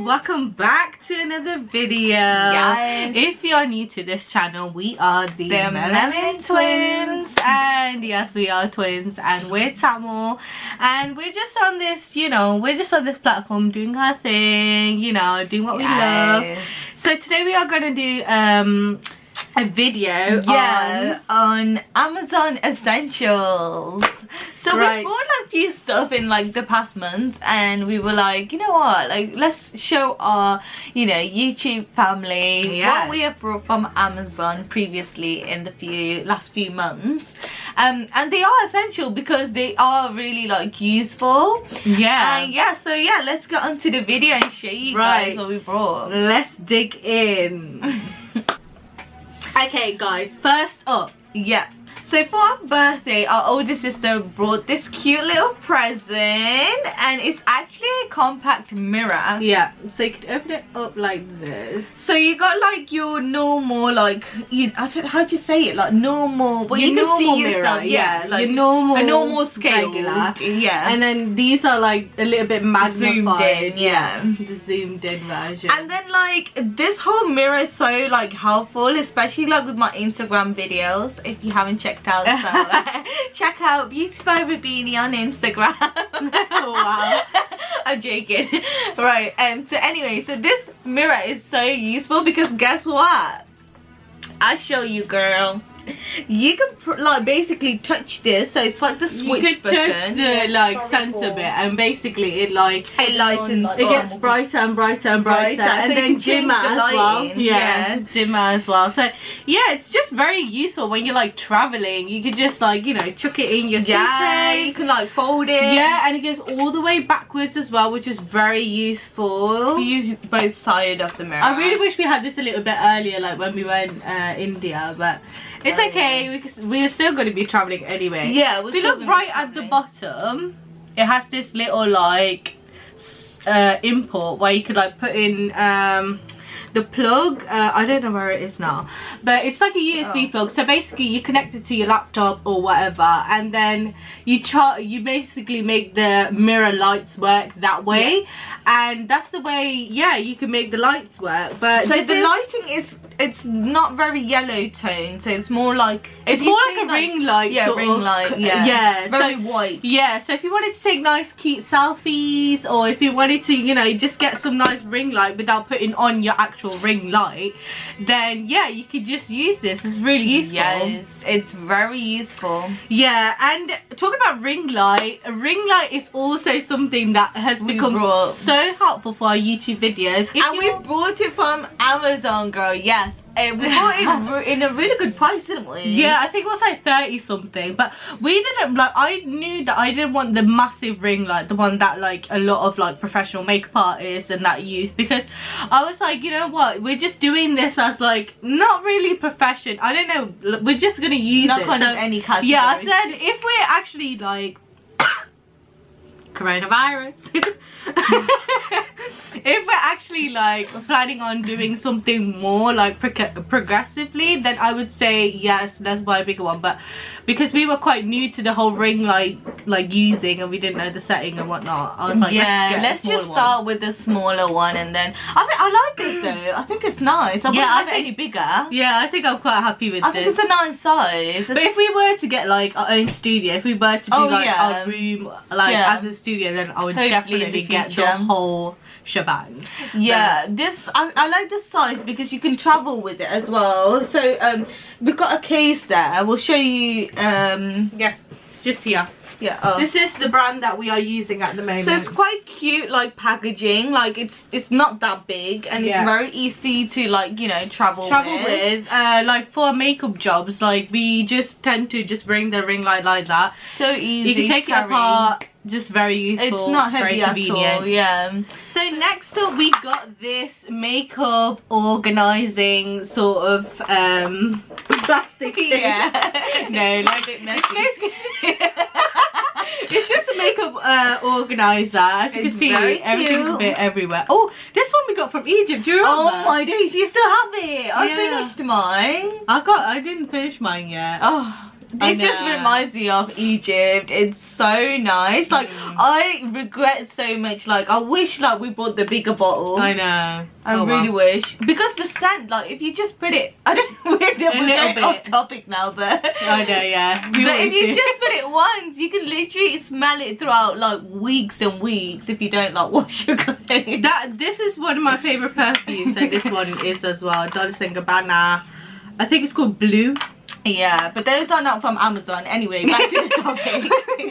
and welcome back to another video. Yes. If you're new to this channel, we are the Melanin Twins, and yes, we are twins, and we're Tamil, and we're just on this, we're just on this platform doing our thing, doing what we love. So today we are going to do a video on Amazon essentials. So we bought a few stuff in like the past month, and we were like, you know what, like let's show our YouTube family what we have brought from Amazon previously in the last few months. And they are essential because they are really like useful. So let's get onto the video and show you guys what we brought. Let's dig in. Okay guys, first up, so for our birthday, our older sister brought this cute little present, and it's actually a compact mirror. So you could open it up like this. So you got like your normal, like, I don't know how to say it, like normal, but you can see yourself, like your normal, a normal scale, regular, and then these are like a little bit magnified, zoomed in, the zoomed in version. And then like this whole mirror is so like helpful, especially like with my Instagram videos. If you haven't checked out, so check out Beauty by Rubiny on Instagram. Wow. I'm joking. Right, so anyway, so this mirror is so useful because guess what? I'll show you, girl. You can like basically touch this, so it's like the switch button. You could touch the like center bit, and basically it lightens. It gets brighter and brighter and brighter, and so then dimmer as well. Dimmer as well. So it's just very useful when you're like traveling. You can just like chuck it in your suitcase. You can like fold it. And it goes all the way backwards as well, which is very useful. You use both sides of the mirror. I really wish we had this a little bit earlier, like when we were in India, but it's okay, we're still going to be traveling anyway. If you look right at the bottom, it has this little like import where you could like put in the plug. I don't know where it is now, but it's like a USB plug. So basically you connect it to your laptop or whatever, and then you basically make the mirror lights work that way, and that's the way you can make the lights work. But so the lighting is, it's not very yellow tone, so it's more like, it's more like a ring light. Very white. So if you wanted to take nice cute selfies, or if you wanted to just get some nice ring light without putting on your actual ring light, then you could just use this. It's really useful. Yes, it's very useful. And talking about ring light, a ring light is also something that has become so helpful for our YouTube videos. And we brought it from Amazon, girl. We bought it in a really good price, didn't we? I think it was like 30 something, but we didn't like, I knew that I didn't want the massive ring light, the one that like a lot of like professional makeup artists and that use, because I was like, you know what, we're just doing this as like not really profession, I don't know, we're just gonna use not it kind of any category. I said if we're actually like coronavirus if we're actually like planning on doing something more like progressively, then I would say yes, let's buy a bigger one. But because we were quite new to the whole ring light like using, and we didn't know the setting and whatnot, I was like, let's just start with the smaller one, and then I like this though. I think it's nice. I wouldn't have it any bigger. I think I'm quite happy with this. I think it's a nice size. But if we were to get like our own studio, if we were to do our room like as a studio, then I would definitely get the whole shebang. This I like this size because you can travel with it as well. So we've got a case there. We'll show you. It's just here. This is the brand that we are using at the moment. So it's quite cute, like packaging. Like it's not that big, and it's very easy to like travel with. Like for makeup jobs, like we just tend to just bring the ring light like that. So easy. You can take it apart. Just very useful. It's not heavy at all. So next up we got this makeup organizing sort of plastic thing. No, like it's just a makeup organizer. As you can see, everything's a bit everywhere. Oh, this one we got from Egypt. Do you remember? Oh my days, you still have it. I finished mine. I didn't finish mine yet. Oh, It just reminds me of Egypt. It's so nice. Like I regret so much. Like I wish like we bought the bigger bottle. I know. I really wish, because the scent, like if you just put it, I don't know, we're going off topic now, but I know, yeah. But if you just put it once, you can literally smell it throughout like weeks and weeks if you don't like wash your clothes. This is one of my favorite perfumes, and this one is as well. Dolce & Gabbana. I think it's called Blue. Yeah, but those are not from Amazon. Anyway, back to the topic.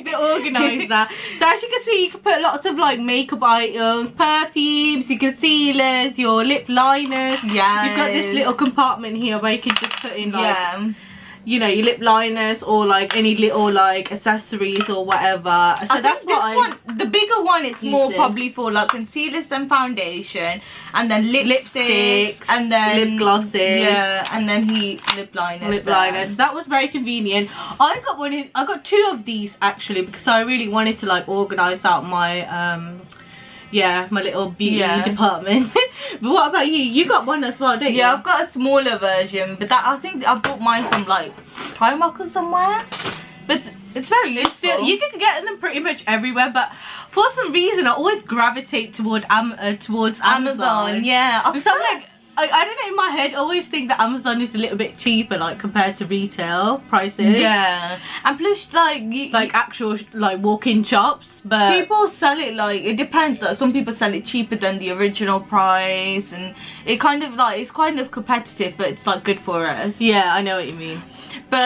The Organiser. So as you can see, you can put lots of like makeup items, perfumes, your concealers, your lip liners. Yeah. You've got this little compartment here where you can just put in like, you know, your lip liners or like any little like accessories or whatever. So that's what the bigger one is more probably for like concealers and foundation, and then lipsticks and then lip glosses. Yeah, and then lip liners. That was very convenient. I got two of these actually because I really wanted to like organize out my my little beauty department. But what about you? You got one as well, don't you? Yeah, I've got a smaller version, but I think I bought mine from like Primark or somewhere. But it's very useful. You can get them pretty much everywhere, but for some reason I always gravitate towards Amazon. Yeah, because I'm like, I don't know, in my head I always think that Amazon is a little bit cheaper like compared to retail prices. Yeah, and plus like actual like walk-in shops, but people sell it like, it depends, like some people sell it cheaper than the original price, and it kind of like, it's kind of competitive, but it's like good for us. Yeah, I know what you mean. But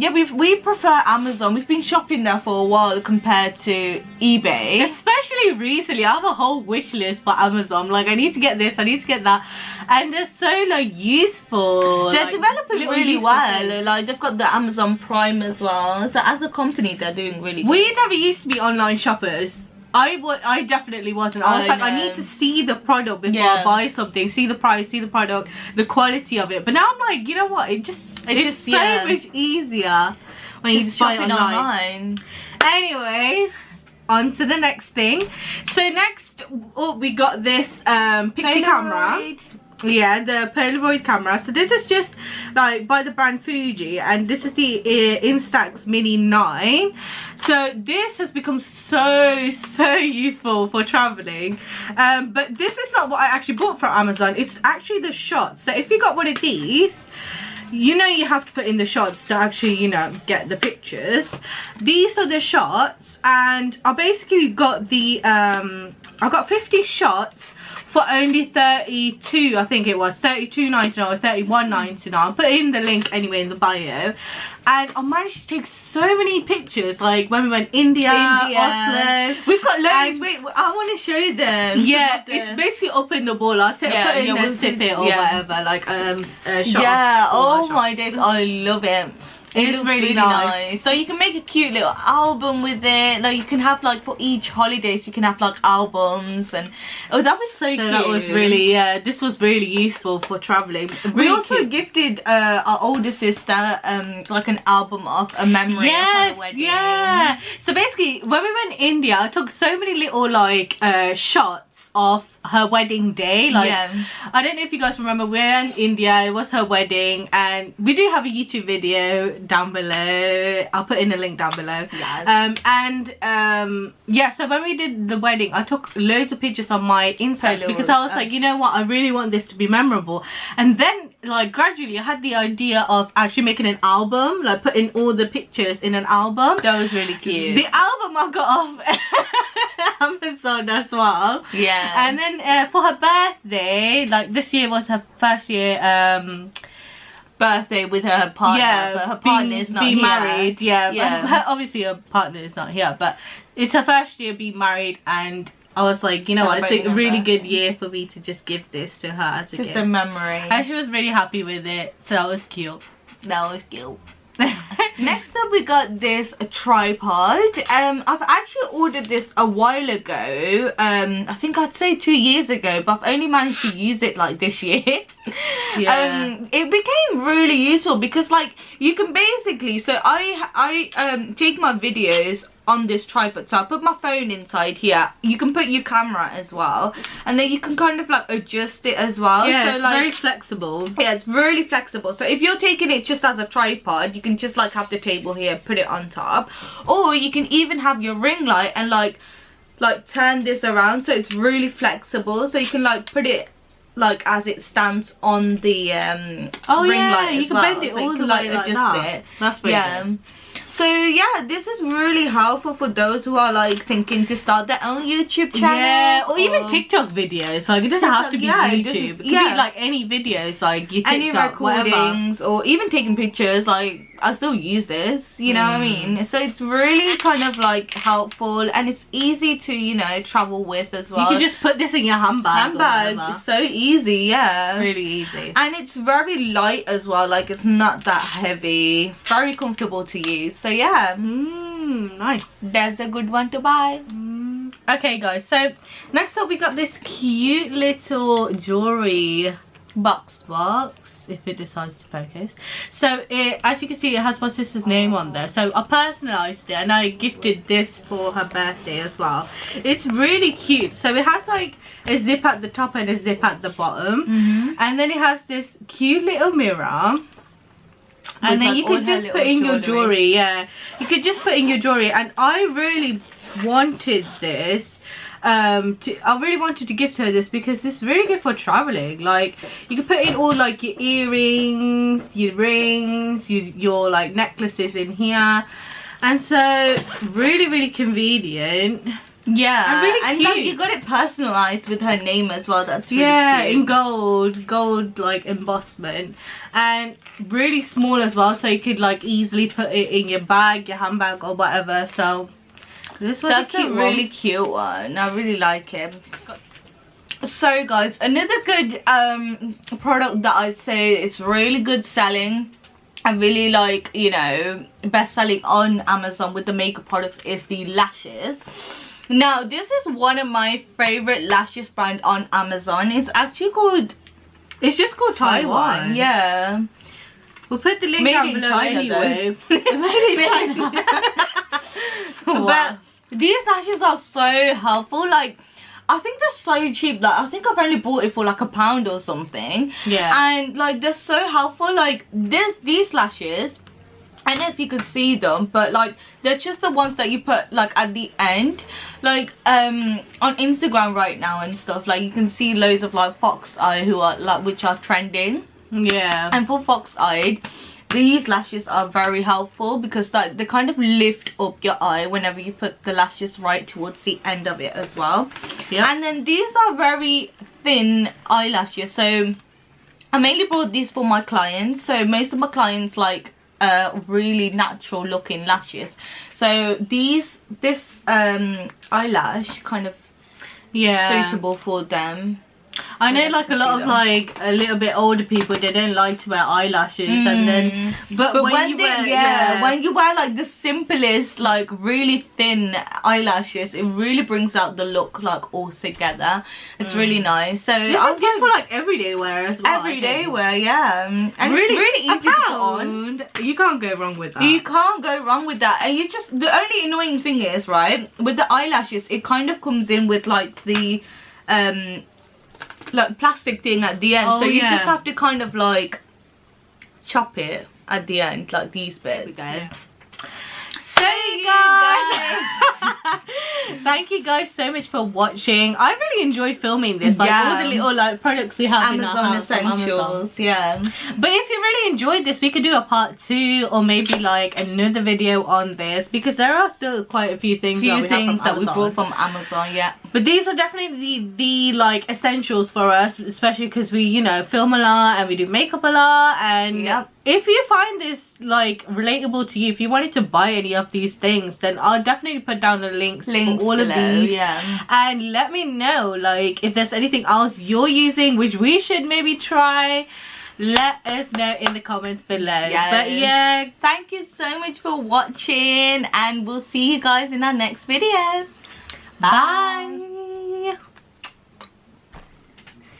yeah, we prefer Amazon. We've been shopping there for a while compared to eBay. Especially recently, I have a whole wish list for Amazon. Like, I need to get this, I need to get that. And they're so like useful. They're like, developing really well. Like they've got the Amazon Prime as well. So as a company, they're doing really good. We never used to be online shoppers. I definitely wasn't. I was like, I need to see the product before I buy something, see the price, see the product, the quality of it. But now I'm like, you know what, it's just so much easier when you just buy it online. Anyways, on to the next thing. So next we got this Pixie camera. Yeah, the Polaroid camera. So this is just like by the brand Fuji, and this is the Instax Mini 9. So this has become so useful for traveling. But this is not what I actually bought from Amazon. It's actually the shots. So if you got one of these, you know you have to put in the shots to actually, you know, get the pictures. These are the shots, and I basically got the I got 50 shots for only 32, I think it was, 32.99 or 31.99. I'll put in the link anyway in the bio. And I managed to take so many pictures, like when we went India, Oslo. We've got loads. Wait, I want to show them. Yeah, it's basically up in the ball. I'll put in a snippet or whatever, like a shot. Yeah, oh my days, I love it. It's really nice. So you can make a cute little album with it. Like you can have like for each holidays, you can have like albums, and that was so cute. That was really, this was really useful for traveling. We also gifted our older sister like an album of a memory of her wedding. Yeah. So basically, when we went to India, I took so many little like shots of her wedding day. Like I don't know if you guys remember, we're in India, it was her wedding, and we do have a YouTube video down below. I'll put in a link down below. Yeah, so when we did the wedding, I took loads of pictures on my Insta because I was like, you know what, I really want this to be memorable. And then like gradually I had the idea of actually making an album, like putting all the pictures in an album. That was really cute. The album I got off Amazon as well. Yeah. And then for her birthday, like this year was her first year birthday with her partner, but her partner is not here. Married. Obviously her partner is not here, but it's her first year being married, and I was like, you know what, it's a really good year for me to just give this to her as a gift. Just a memory. And she was really happy with it, so that was cute. That was cute. Next up, we got this tripod. I've actually ordered this a while ago. I think I'd say 2 years ago, but I've only managed to use it like this year. It became really useful because like you can basically, so I take my videos on this tripod. So I put my phone inside here. You can put your camera as well, and then you can kind of like adjust it as well. Yeah, so it's like very flexible. Yeah, it's really flexible. So if you're taking it just as a tripod, you can just like have the table here, put it on top, or you can even have your ring light and like turn this around, so it's really flexible. So you can like put it like as it stands on the ring light you as can well. bend it so all you the can way like like adjust that. it. That's very good. So yeah, this is really helpful for those who are like thinking to start their own YouTube channel. Yeah, or even TikTok videos. Like it doesn't have to be YouTube. It could be like any videos, like your TikTok, any recordings, or even taking pictures. Like I still use this, you know what I mean? So it's really kind of like helpful, and it's easy to, you know, travel with as well. You can just put this in your handbag. It's so easy, yeah. Really easy. And it's very light as well, like it's not that heavy. Very comfortable to use. So yeah, nice. That's a good one to buy. Okay guys, so next up we got this cute little jewellery box, if it decides to focus. So it, as you can see, it has my sister's name on there. So I personalised it and I gifted this for her birthday as well. It's really cute. So it has like a zip at the top and a zip at the bottom, and then it has this cute little mirror. And then you could just put in your jewellery. Yeah, you could just put in your jewellery. And I really wanted this. I really wanted to gift her this because it's really good for traveling. Like you can put in all like your earrings, your rings, your like necklaces in here, and so really convenient. Yeah, and really cute. And like, you got it personalized with her name as well. That's really cute. In gold like embossment, and really small as well, so you could like easily put it in your bag, your handbag, or whatever. So this was that's a really cute one. I really like it. So guys, another good product that I'd say it's really good selling and really like, you know, best selling on Amazon with the makeup products is the lashes. Now this is one of my favorite lashes brand on Amazon. It's actually called, it's just called Taiwan. Yeah, we'll put the link down below anyway. Made in China. But these lashes are so helpful. Like I think they're so cheap. Like I think I've only bought it for like £1 or something. Yeah, and like they're so helpful. Like these lashes, I don't know if you can see them, but like they're just the ones that you put like at the end, like on Instagram right now and stuff. Like you can see loads of like fox eye who are like, which are trending. Yeah, and for fox eyed, these lashes are very helpful because like they kind of lift up your eye whenever you put the lashes right towards the end of it as well. Yeah, and then these are very thin eyelashes, so I mainly bought these for my clients. So most of my clients like really natural looking lashes, so this eyelash kind of suitable for them. I know like a lot of like a little bit older people, they don't like to wear eyelashes, and then but when you wear when you wear like the simplest like really thin eyelashes, it really brings out the look like all together. It's really nice. So this is good for like everyday wear as well. Everyday wear, yeah, and really, it's really easy to put on. You can't go wrong with that. You can't go wrong with that. And you just, the only annoying thing is, right, with the eyelashes, it kind of comes in with like the like plastic thing at the end, so you just have to kind of like chop it at the end, like these bits. So guys, thank you guys so much for watching. I really enjoyed filming this, like all the little like products we have Amazon in our house essentials. Yeah, but if you really enjoyed this, we could do a part 2 or maybe like another video on this, because there are still quite a few things that we brought from Amazon. Yeah, but these are definitely the like essentials for us, especially because we, you know, film a lot and we do makeup a lot. And if you find this like relatable to you, if you wanted to buy any of these things, then I'll definitely put down the links for all of these. And let me know like if there's anything else you're using which we should maybe try. Let us know in the comments below. But yeah, thank you so much for watching, and we'll see you guys in our next video. Bye.